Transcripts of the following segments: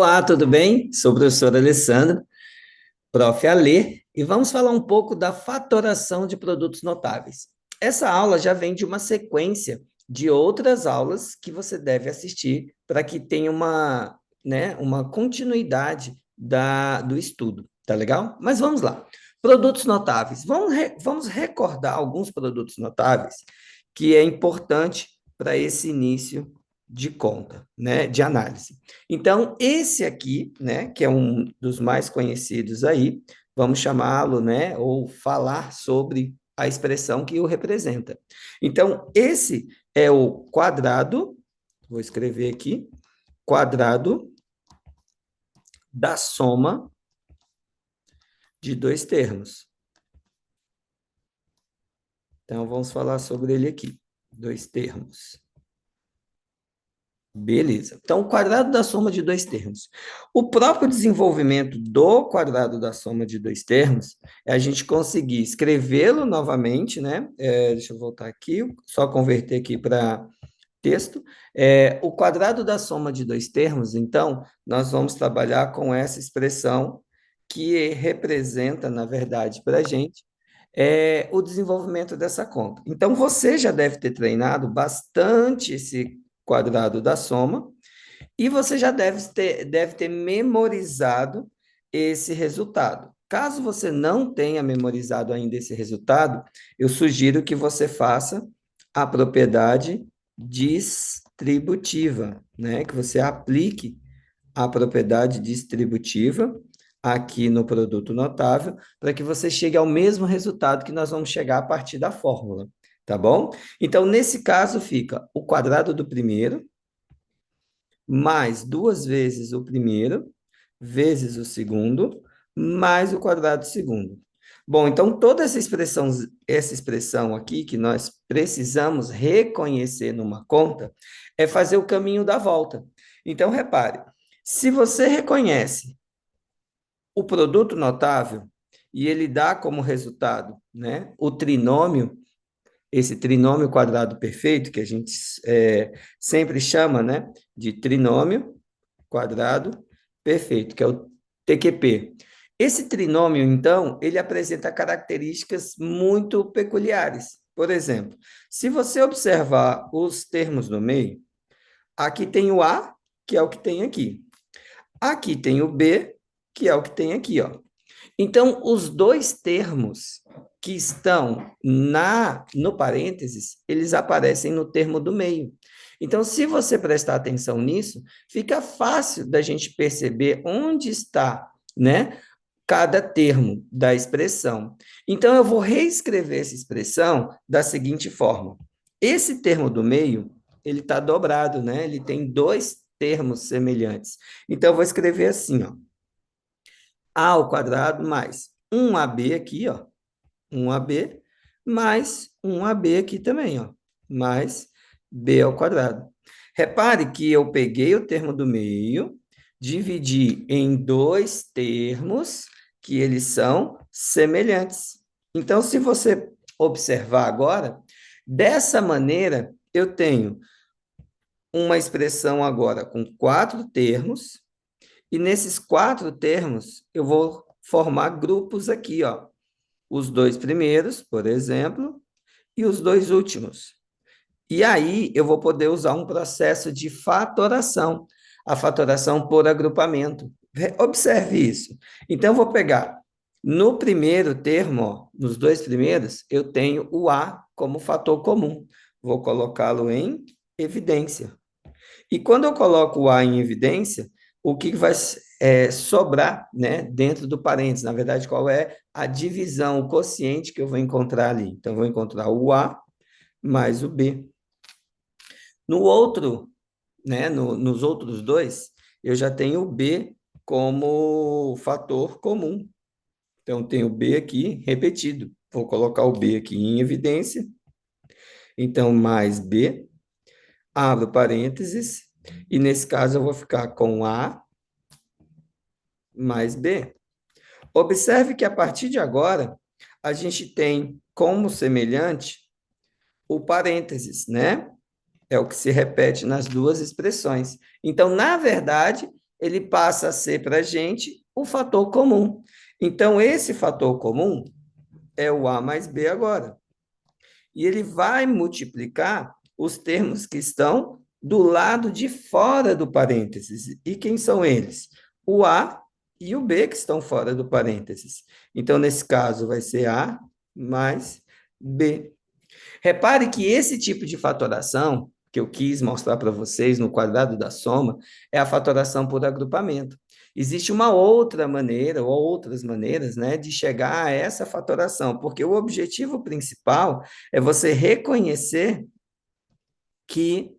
Olá, tudo bem? Sou o professor Alessandro, prof. Alê, e vamos falar um pouco da fatoração de produtos notáveis. Essa aula já vem de uma sequência de outras aulas que você deve assistir para que tenha uma continuidade do estudo, tá legal? Mas vamos lá. Produtos notáveis. Vamos recordar alguns produtos notáveis que é importante para esse início de conta, né, de análise. Então, esse aqui, né, que é um dos mais conhecidos aí, vamos chamá-lo, né, ou falar sobre a expressão que o representa. Então, esse é o quadrado, vou escrever aqui, quadrado da soma de dois termos. Então, vamos falar sobre ele aqui, dois termos. Beleza. Então, o quadrado da soma de dois termos. O próprio desenvolvimento do quadrado da soma de dois termos é a gente conseguir escrevê-lo novamente, né? Deixa eu voltar aqui, só converter aqui para texto. O quadrado da soma de dois termos, então, nós vamos trabalhar com essa expressão que representa, na verdade, para a gente, o desenvolvimento dessa conta. Então, você já deve ter treinado bastante esse quadrado da soma, e você já deve ter memorizado esse resultado. Caso você não tenha memorizado ainda esse resultado, eu sugiro que você faça a propriedade distributiva, né? Que você aplique a propriedade distributiva aqui no produto notável, para que você chegue ao mesmo resultado que nós vamos chegar a partir da fórmula, tá bom? Então, nesse caso, fica o quadrado do primeiro, mais duas vezes o primeiro, vezes o segundo, mais o quadrado do segundo. Bom, então toda essa expressão aqui que nós precisamos reconhecer numa conta é fazer o caminho da volta. Então, repare, se você reconhece o produto notável e ele dá como resultado, né, o trinômio, esse trinômio quadrado perfeito, que a gente sempre chama, né, de trinômio quadrado perfeito, que é o TQP. Esse trinômio, então, ele apresenta características muito peculiares. Por exemplo, se você observar os termos no meio, aqui tem o A, que é o que tem aqui. Aqui tem o B, que é o que tem aqui, ó. Então, os dois termos que estão no parênteses, eles aparecem no termo do meio. Então, se você prestar atenção nisso, fica fácil da gente perceber onde está, né, cada termo da expressão. Então, eu vou reescrever essa expressão da seguinte forma. Esse termo do meio, ele está dobrado, né? Ele tem dois termos semelhantes. Então, eu vou escrever assim, ó. A ao quadrado mais 1AB aqui, ó, 1AB, mais 1AB aqui também, ó, mais B ao quadrado. Repare que eu peguei o termo do meio, dividi em dois termos, que eles são semelhantes. Então, se você observar agora, dessa maneira, eu tenho uma expressão agora com quatro termos, e nesses quatro termos, eu vou formar grupos aqui, ó. Os dois primeiros, por exemplo, e os dois últimos. E aí, eu vou poder usar um processo de fatoração, a fatoração por agrupamento. Observe isso. Então, eu vou pegar no primeiro termo, ó, nos dois primeiros, eu tenho o A como fator comum. Vou colocá-lo em evidência. E quando eu coloco o A em evidência, o que vai sobrar, né, dentro do parênteses? Na verdade, qual é a divisão, o quociente que eu vou encontrar ali? Então, eu vou encontrar o A mais o B. No outro, né, nos outros dois, eu já tenho o B como fator comum. Então, tenho o B aqui repetido. Vou colocar o B aqui em evidência. Então, mais B, abro parênteses, e nesse caso eu vou ficar com A mais B. Observe que a partir de agora, a gente tem como semelhante o parênteses, né? É o que se repete nas duas expressões. Então, na verdade, ele passa a ser para a gente o fator comum. Então, esse fator comum é o A mais B agora. E ele vai multiplicar os termos que estão do lado de fora do parênteses. E quem são eles? O A e o B que estão fora do parênteses. Então, nesse caso, vai ser A mais B. Repare que esse tipo de fatoração que eu quis mostrar para vocês no quadrado da soma é a fatoração por agrupamento. Existe uma outra maneira, ou outras maneiras, né, de chegar a essa fatoração, porque o objetivo principal é você reconhecer que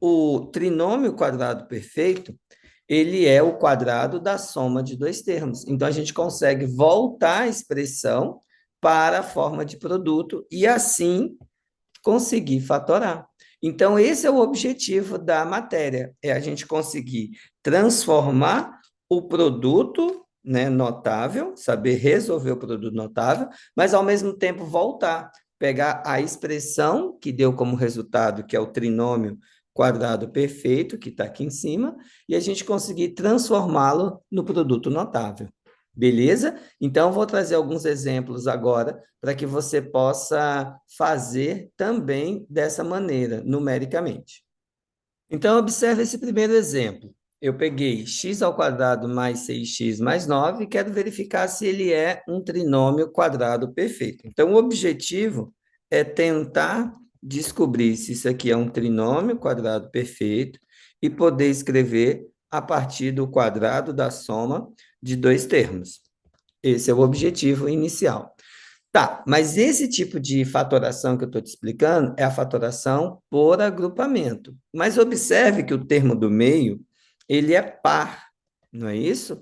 o trinômio quadrado perfeito, ele é o quadrado da soma de dois termos. Então, a gente consegue voltar a expressão para a forma de produto e, assim, conseguir fatorar. Então, esse é o objetivo da matéria, é a gente conseguir transformar o produto, né, notável, saber resolver o produto notável, mas, ao mesmo tempo, voltar, pegar a expressão que deu como resultado, que é o trinômio quadrado perfeito, que está aqui em cima, e a gente conseguir transformá-lo no produto notável. Beleza? Então, vou trazer alguns exemplos agora para que você possa fazer também dessa maneira, numericamente. Então, observe esse primeiro exemplo. Eu peguei x ao quadrado mais 6x mais 9 e quero verificar se ele é um trinômio quadrado perfeito. Então, o objetivo é tentar descobrir se isso aqui é um trinômio quadrado perfeito e poder escrever a partir do quadrado da soma de dois termos. Esse é o objetivo inicial. Tá, mas esse tipo de fatoração que eu estou te explicando é a fatoração por agrupamento. Mas observe que o termo do meio, ele é par, não é isso?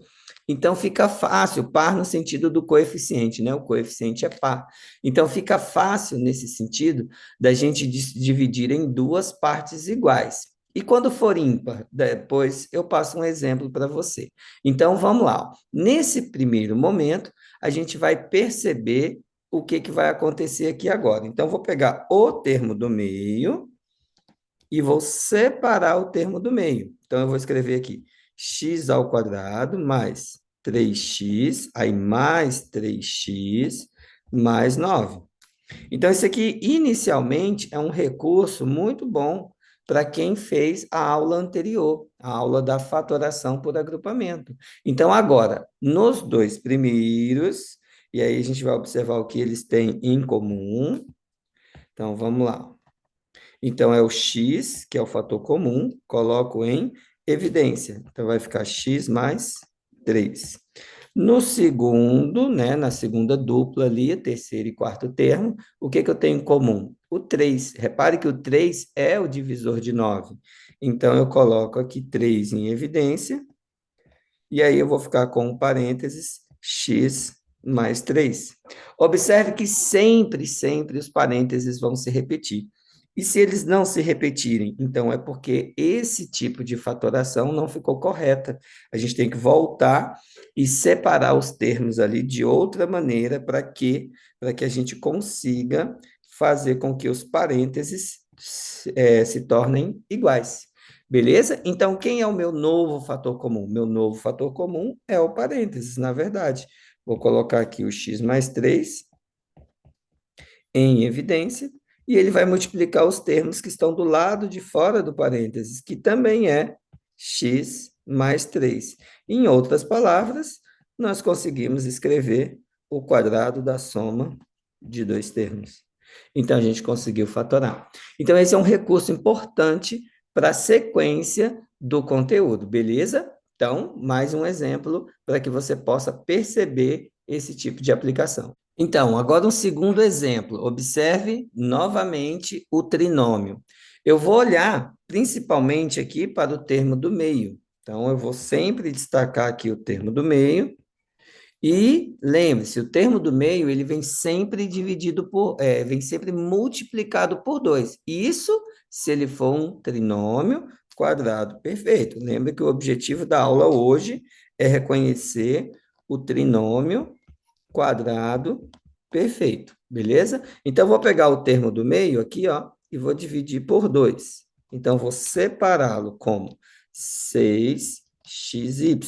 Então fica fácil, par no sentido do coeficiente, né? O coeficiente é par. Então fica fácil nesse sentido da gente dividir em duas partes iguais. E quando for ímpar, depois eu passo um exemplo para você. Então vamos lá. Nesse primeiro momento, a gente vai perceber o que, que vai acontecer aqui agora. Então, vou pegar o termo do meio e vou separar o termo do meio. Então, eu vou escrever aqui x ao quadrado mais 3x, aí mais 3x mais 9. Então, isso aqui, inicialmente, é um recurso muito bom para quem fez a aula anterior, a aula da fatoração por agrupamento. Então, agora, nos dois primeiros, e aí a gente vai observar o que eles têm em comum. Então, vamos lá. Então, é o x, que é o fator comum, coloco em evidência. Então, vai ficar x mais 3. No segundo, né, na segunda dupla ali, terceiro e quarto termo, o que, que eu tenho em comum? O 3. Repare que o 3 é o divisor de 9. Então, eu coloco aqui 3 em evidência, e aí eu vou ficar com um parênteses x mais 3. Observe que sempre, sempre os parênteses vão se repetir. E se eles não se repetirem, então é porque esse tipo de fatoração não ficou correta. A gente tem que voltar e separar os termos ali de outra maneira para que a gente consiga fazer com que os parênteses se tornem iguais. Beleza? Então, quem é o meu novo fator comum? Meu novo fator comum é o parênteses, na verdade. Vou colocar aqui o x mais 3 em evidência, e ele vai multiplicar os termos que estão do lado de fora do parênteses, que também é x mais 3. Em outras palavras, nós conseguimos escrever o quadrado da soma de dois termos. Então, a gente conseguiu fatorar. Então, esse é um recurso importante para a sequência do conteúdo, beleza? Então, mais um exemplo para que você possa perceber esse tipo de aplicação. Então, agora um segundo exemplo. Observe novamente o trinômio. Eu vou olhar principalmente aqui para o termo do meio. Então, eu vou sempre destacar aqui o termo do meio. E lembre-se, o termo do meio ele vem sempre vem sempre multiplicado por 2. Isso se ele for um trinômio quadrado perfeito. Lembre que o objetivo da aula hoje é reconhecer o trinômio quadrado perfeito, beleza? Então, vou pegar o termo do meio aqui, ó, e vou dividir por 2. Então, vou separá-lo como 6xy.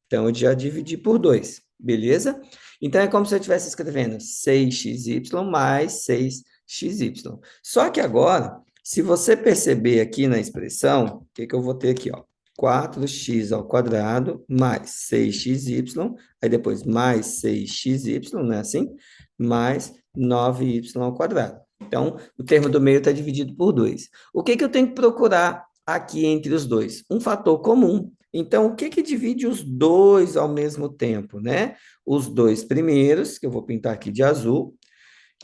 Então, eu já dividi por 2, beleza? Então, é como se eu estivesse escrevendo 6xy mais 6xy. Só que agora, se você perceber aqui na expressão, o que que eu vou ter aqui, ó? 4x ao quadrado mais 6xy, aí depois mais 6xy, não é assim? Mais 9y ao quadrado. Então, o termo do meio está dividido por 2. O que que eu tenho que procurar aqui entre os dois? Um fator comum. Então, o que que divide os dois ao mesmo tempo, né? Os dois primeiros, que eu vou pintar aqui de azul,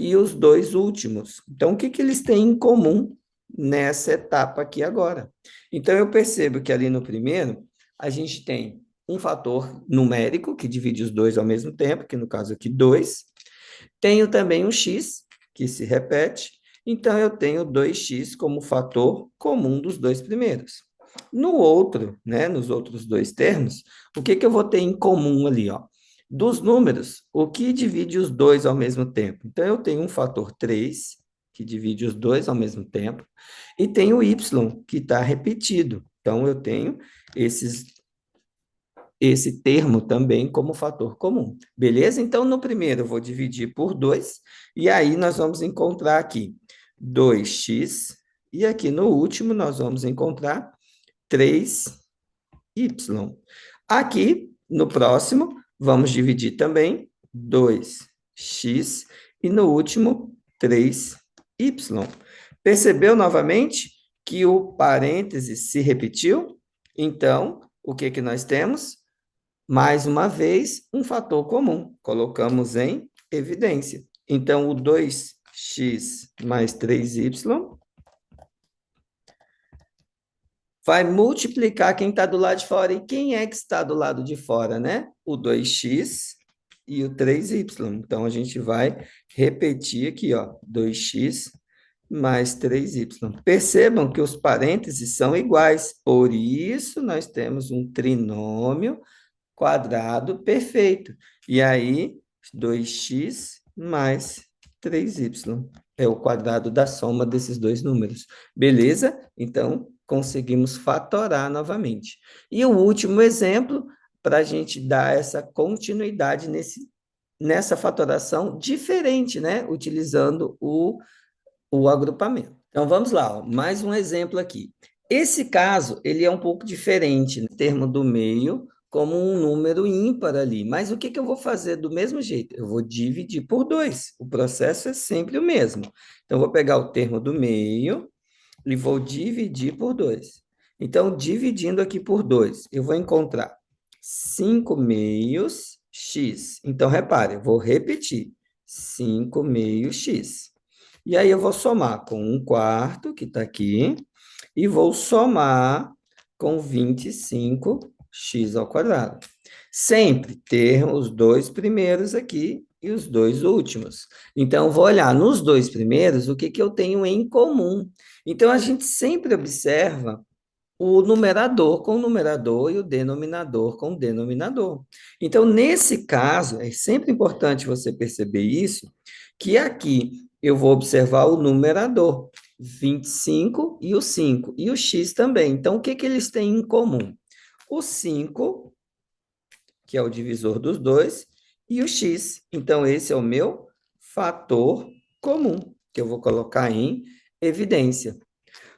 e os dois últimos. Então, o que que eles têm em comum nessa etapa aqui agora? Então, eu percebo que ali no primeiro, a gente tem um fator numérico, que divide os dois ao mesmo tempo, que no caso aqui 2. Tenho também um x, que se repete, então eu tenho 2x como fator comum dos dois primeiros. No outro, né, nos outros dois termos, o que que eu vou ter em comum ali, ó? Dos números, o que divide os dois ao mesmo tempo? Então, eu tenho um fator 3, que divide os dois ao mesmo tempo, e tenho o y, que está repetido. Então, eu tenho esse termo também como fator comum. Beleza? Então, no primeiro, eu vou dividir por 2, e aí nós vamos encontrar aqui 2x, e aqui no último, nós vamos encontrar 3y. Aqui, no próximo, vamos dividir também 2x, e no último, 3y. Percebeu novamente que o parênteses se repetiu? Então, o que que nós temos? Mais uma vez, um fator comum. Colocamos em evidência. Então, o 2x mais 3y vai multiplicar quem está do lado de fora. E quem é que está do lado de fora, né? O 2x e o 3y. Então, a gente vai repetir aqui, ó, 2x mais 3y. Percebam que os parênteses são iguais, por isso nós temos um trinômio quadrado perfeito. E aí, 2x mais 3y é o quadrado da soma desses dois números. Beleza? Então, conseguimos fatorar novamente. E o último exemplo, para a gente dar essa continuidade nessa fatoração diferente, né? Utilizando o agrupamento. Então, vamos lá, ó. Mais um exemplo aqui. Esse caso, ele é um pouco diferente, no termo do meio, como um número ímpar ali. Mas o que que eu vou fazer do mesmo jeito? Eu vou dividir por 2. O processo é sempre o mesmo. Então, eu vou pegar o termo do meio e vou dividir por 2. Então, dividindo aqui por 2, eu vou encontrar 5 meios x. Então, repare, eu vou repetir. 5 meios x. E aí eu vou somar com 1/4, que está aqui, e vou somar com 25x ao quadrado. Sempre ter os dois primeiros aqui e os dois últimos. Então, vou olhar nos dois primeiros o que, que eu tenho em comum. Então, a gente sempre observa o numerador com o numerador e o denominador com o denominador. Então, nesse caso, é sempre importante você perceber isso, que aqui eu vou observar o numerador, 25 e o 5, e o x também. Então, o que que eles têm em comum? O 5, que é o divisor dos dois, e o x. Então, esse é o meu fator comum, que eu vou colocar em evidência.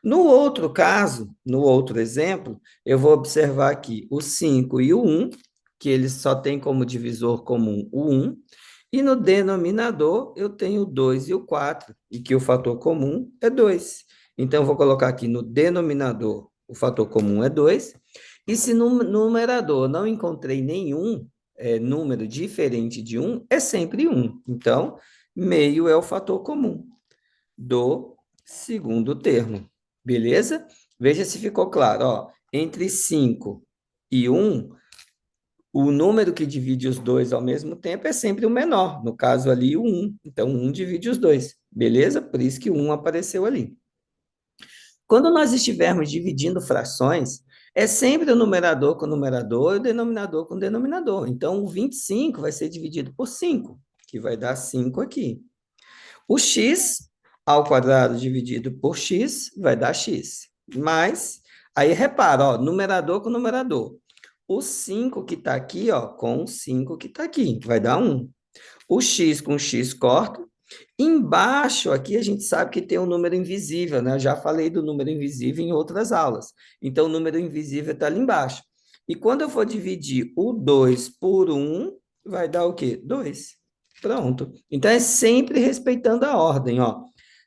No outro caso, no outro exemplo, eu vou observar aqui o 5 e o 1, que eles só têm como divisor comum o 1, e no denominador eu tenho o 2 e o 4, e que o fator comum é 2. Então, eu vou colocar aqui no denominador o fator comum é 2, e se no numerador não encontrei nenhum número diferente de 1, é sempre 1. Então, meio é o fator comum do segundo termo. Beleza? Veja se ficou claro. Ó, entre 5 e 1, o número que divide os dois ao mesmo tempo é sempre o menor. No caso ali, o 1. Então, 1 divide os dois. Beleza? Por isso que o 1 apareceu ali. Quando nós estivermos dividindo frações, é sempre o numerador com o numerador e o denominador com o denominador. Então, o 25 vai ser dividido por 5, que vai dar 5 aqui. O x ao quadrado dividido por x vai dar x. Mas Aí repara, ó, numerador com numerador. O 5 que está aqui, ó, com o 5 que está aqui, vai dar 1. O x com x corta. Embaixo aqui a gente sabe que tem um número invisível, né? Eu já falei do número invisível em outras aulas. Então, o número invisível está ali embaixo. E quando eu for dividir o 2 por 1, vai dar o quê? 2. Pronto. Então, é sempre respeitando a ordem, ó.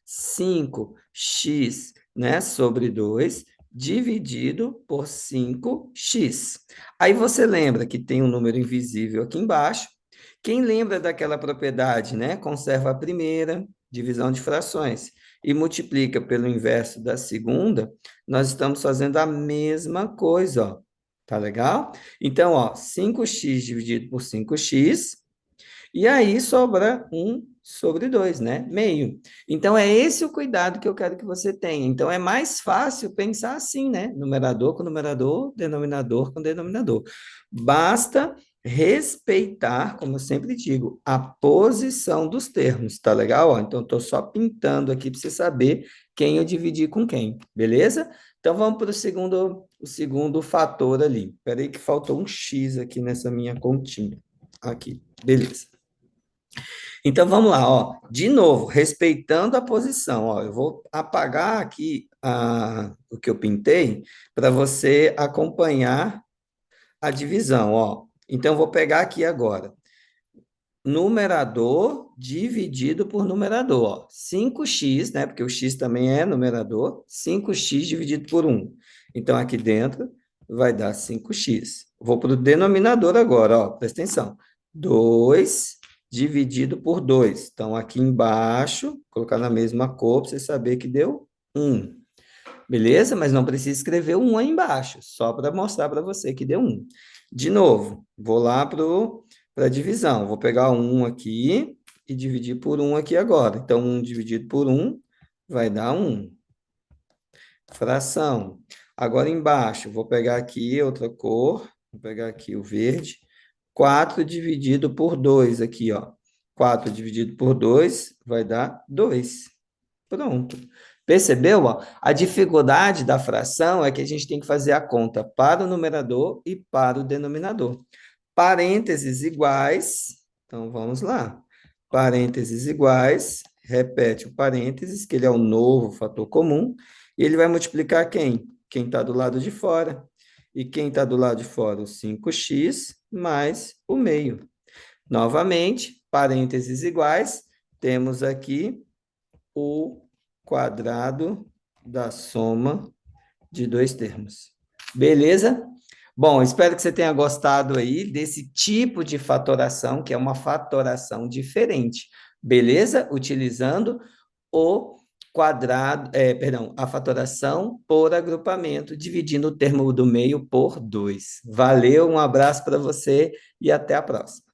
5x, né, sobre 2, dividido por 5x. Aí você lembra que tem um número invisível aqui embaixo. Quem lembra daquela propriedade, né? Conserva a primeira, divisão de frações, e multiplica pelo inverso da segunda, nós estamos fazendo a mesma coisa, ó. Tá legal? Então, ó, 5x dividido por 5x, e aí sobra 1 sobre 2, né? Meio. Então, é esse o cuidado que eu quero que você tenha. Então, é mais fácil pensar assim, né? Numerador com numerador, denominador com denominador. Basta respeitar, como eu sempre digo, a posição dos termos, tá legal? Ó, então, estou só pintando aqui para você saber quem eu dividi com quem, beleza? Então, vamos para o segundo fator ali. Espera aí que faltou um x aqui nessa minha continha. Aqui, beleza. Então vamos lá, ó. De novo, respeitando a posição, ó. Eu vou apagar aqui o que eu pintei para você acompanhar a divisão, ó. Então eu vou pegar aqui agora. Numerador dividido por numerador, ó. 5x, né? Porque o x também é numerador. 5x dividido por 1. Então aqui dentro vai dar 5x. Vou para o denominador agora, ó. Presta atenção. 2 dividido por 2. Então, aqui embaixo, colocar na mesma cor para você saber que deu 1. Beleza? Mas não precisa escrever o 1 aí embaixo, só para mostrar para você que deu 1. De novo, vou lá para a divisão. Vou pegar 1 aqui e dividir por 1 aqui agora. Então, 1 dividido por 1 vai dar 1. Fração. Agora embaixo, vou pegar aqui outra cor, vou pegar aqui o verde. 4 dividido por 2 aqui, ó. 4 dividido por 2 vai dar 2. Pronto. Percebeu? Ó? A dificuldade da fração é que a gente tem que fazer a conta para o numerador e para o denominador. Parênteses iguais. Então, vamos lá. Parênteses iguais. Repete o parênteses, que ele é o novo fator comum. E ele vai multiplicar quem? Quem está do lado de fora. E quem está do lado de fora? O 5x mais o meio. Novamente, parênteses iguais. Temos aqui o quadrado da soma de dois termos. Beleza? Bom, espero que você tenha gostado aí desse tipo de fatoração, que é uma fatoração diferente. Beleza? Utilizando o quadrado, perdão, a fatoração por agrupamento, dividindo o termo do meio por 2. Valeu, um abraço para você e até a próxima.